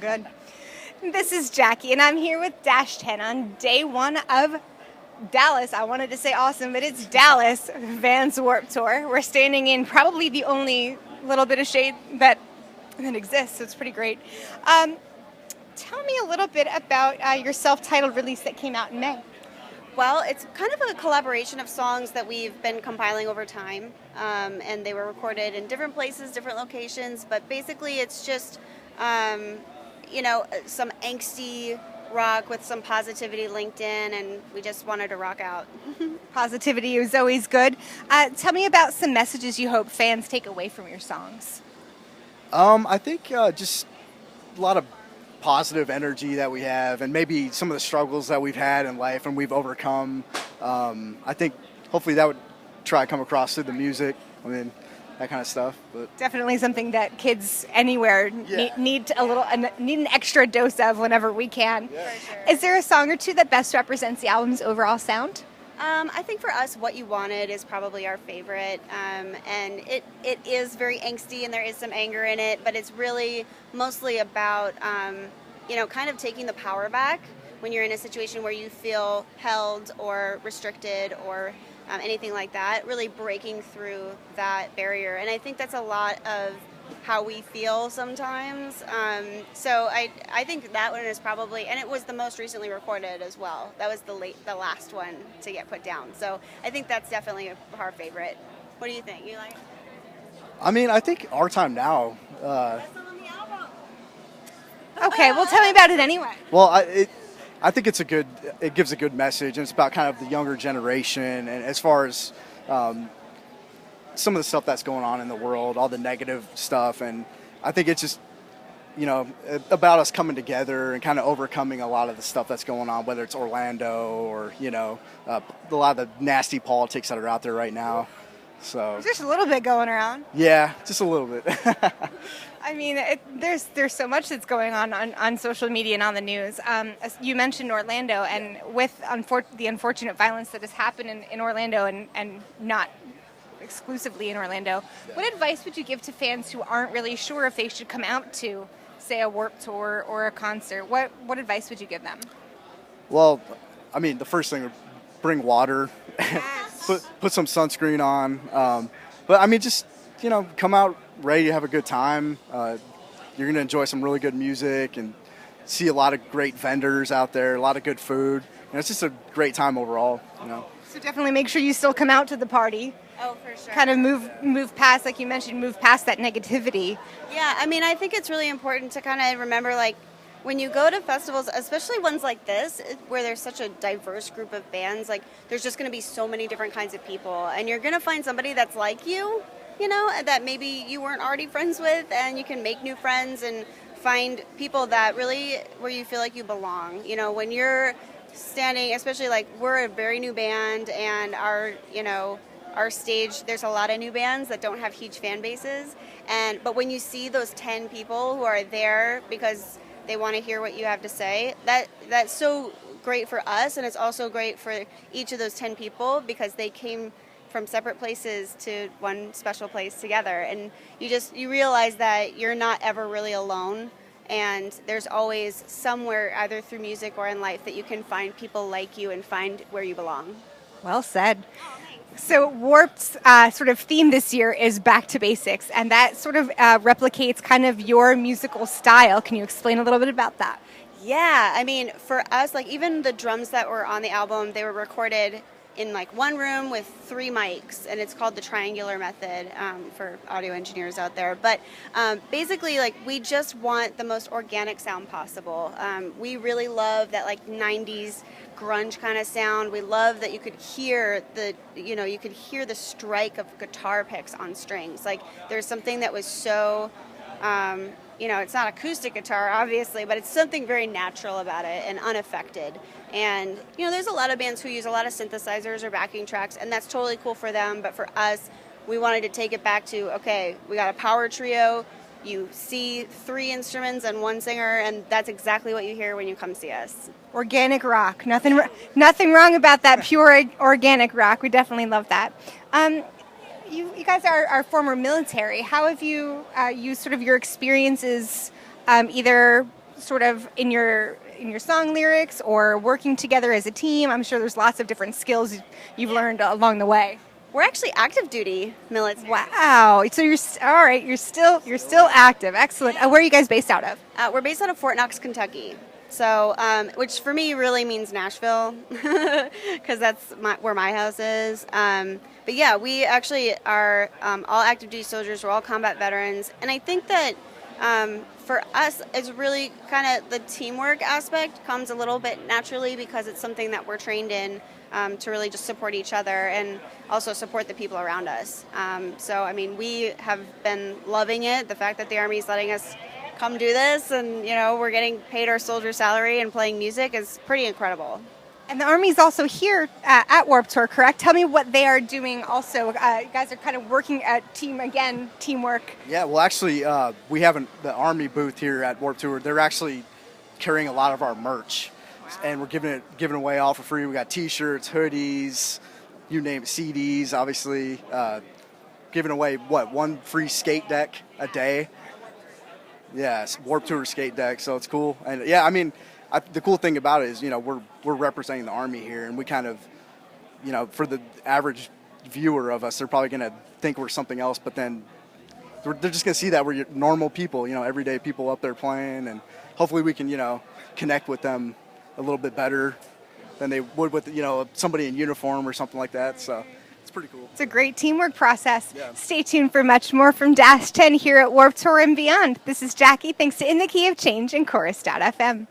Good. This is Jackie, and I'm here with Dash 10 on day one of Dallas. I wanted to say awesome, but it's Dallas Vans Warped Tour. We're standing in probably the only little bit of shade that exists, so it's pretty great. Tell me a little bit about your self-titled release that came out in May. Well, it's kind of a collaboration of songs that we've been compiling over time, and they were recorded in different places, different locations, but basically it's just, some angsty rock with some positivity linked in, and we just wanted to rock out. Positivity is always good. Tell me about some messages you hope fans take away from your songs. I think just a lot of positive energy that we have, and maybe some of the struggles that we've had in life and we've overcome. I think hopefully that would try to come across through the music. I mean, that kind of stuff. But definitely something that kids anywhere need an extra dose of whenever we can. Yeah. For sure. Is there a song or two that best represents the album's overall sound? I think for us, What You Wanted is probably our favorite, and it is very angsty and there is some anger in it, but it's really mostly about, kind of taking the power back when you're in a situation where you feel held or restricted or anything like that, really breaking through that barrier. And I think that's a lot of how we feel sometimes. So I think that one is probably, and it was the most recently recorded as well. That was the last one to get put down. So I think that's definitely our favorite. What do you think? You like? I mean, I think Our Time Now. That's on the album. Okay, well, tell me about it anyway. Well, I think it gives a good message, and it's about kind of the younger generation, and as far as some of the stuff that's going on in the world, all the negative stuff, and I think it's just, about us coming together and kind of overcoming a lot of the stuff that's going on, whether it's Orlando or, a lot of the nasty politics that are out there right now. So There's just a little bit going around. yeah, just a little bit. I mean, there's so much that's going on social media and on the news. As you mentioned Orlando, and with the unfortunate violence that has happened in Orlando and not exclusively in Orlando, what advice would you give to fans who aren't really sure if they should come out to, say, a Warped Tour or a concert? What advice would you give them? Well, I mean, the first thing, bring water, Yes. put some sunscreen on. But I mean, just come out ready to have a good time. You're gonna enjoy some really good music and see a lot of great vendors out there, a lot of good food, and it's just a great time overall. So definitely make sure you still come out to the party. Oh, for sure. Kind of move past, like you mentioned, move past that negativity. Yeah, I mean, I think it's really important to kind of remember, like, when you go to festivals, especially ones like this, where there's such a diverse group of bands, like, there's just going to be so many different kinds of people, and you're going to find somebody that's like you, that maybe you weren't already friends with, and you can make new friends and find people that really, where you feel like you belong. When you're standing, especially, like, we're a very new band, and our stage, there's a lot of new bands that don't have huge fan bases, but when you see those 10 people who are there because they want to hear what you have to say, that's so great for us, and it's also great for each of those 10 people because they came from separate places to one special place together, and you realize that you're not ever really alone, and there's always somewhere, either through music or in life, that you can find people like you and find where you belong. Well said. So Warped's sort of theme this year is back to basics, and that sort of replicates kind of your musical style. Can you explain a little bit about that? Yeah, I mean, for us, like, even the drums that were on the album, they were recorded in like one room with 3 mics, and it's called the triangular method for audio engineers out there. But basically, like, we just want the most organic sound possible. We really love that, like, 90s grunge kind of sound. We love that you could hear the strike of guitar picks on strings. Like, there's something that was so it's not acoustic guitar, obviously, but it's something very natural about it and unaffected. And, there's a lot of bands who use a lot of synthesizers or backing tracks, and that's totally cool for them. But for us, we wanted to take it back to, okay, we got a power trio. You see 3 instruments and 1 singer, and that's exactly what you hear when you come see us. Organic rock. Nothing wrong about that pure organic rock. We definitely love that. You guys are former military. How have you used sort of your experiences either sort of in your song lyrics or working together as a team? I'm sure there's lots of different skills you've learned along the way. We're actually active duty military. Wow. So you're all right. You're still active. Excellent. Where are you guys based out of? We're based out of Fort Knox, Kentucky. So, which for me really means Nashville, because that's where my house is. But yeah, we actually are all active duty soldiers. We're all combat veterans, and I think that for us, it's really kind of the teamwork aspect comes a little bit naturally because it's something that we're trained in to really just support each other and also support the people around us. So, I mean, we have been loving it. The fact that the Army is letting us come do this and, we're getting paid our soldier salary and playing music is pretty incredible. And the Army's also here at Warped Tour, correct? Tell me what they are doing also. You guys are kind of working at teamwork. Yeah, well, actually, we have the Army booth here at Warped Tour. They're actually carrying a lot of our merch. Wow. And we're giving away all for free. We got T-shirts, hoodies, you name it, CDs, obviously. Giving away, one free skate deck a day. Yeah, Warped Tour skate deck, so it's cool. And yeah, I mean, the cool thing about it is, we're representing the Army here, and we kind of, for the average viewer of us, they're probably going to think we're something else, but then they're just going to see that we're normal people, everyday people up there playing, and hopefully we can, connect with them a little bit better than they would with, somebody in uniform or something like that, so it's pretty cool. It's a great teamwork process. Yeah. Stay tuned for much more from Dash 10 here at Warped Tour and beyond. This is Jackie. Thanks to In the Key of Change and Chorus.fm.